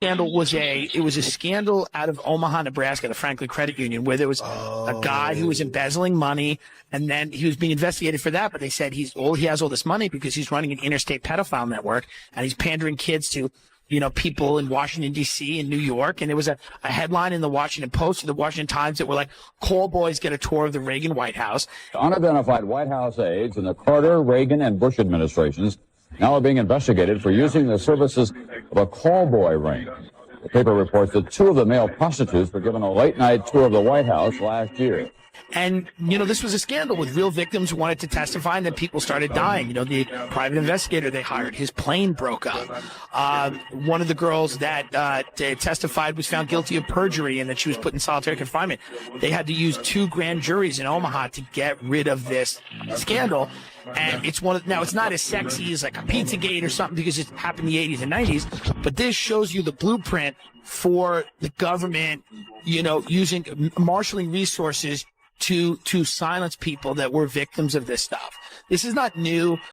Scandal was a scandal out of Omaha, Nebraska, the Franklin Credit Union, where there was a guy who was embezzling money, and then he was being investigated for that. But they said he has all this money because he's running an interstate pedophile network, and he's pandering kids to, people in Washington, D.C. and New York. And there was a headline in the Washington Post and the Washington Times that were like, call boys get a tour of the Reagan White House. Unidentified White House aides in the Carter, Reagan, and Bush administrations now are being investigated for using the services of a call boy ring. The paper reports that two of the male prostitutes were given a late-night tour of the White House last year. And, this was a scandal with real victims who wanted to testify, and then people started dying. The private investigator they hired, his plane broke up. One of the girls that testified was found guilty of perjury, and that she was put in solitary confinement. They had to use 2 grand juries in Omaha to get rid of this scandal. And it's it's not as sexy as like a Pizzagate or something because it happened in the 80s and 90s, but this shows you the blueprint for the government, using marshaling resources to silence people that were victims of this stuff. This is not new.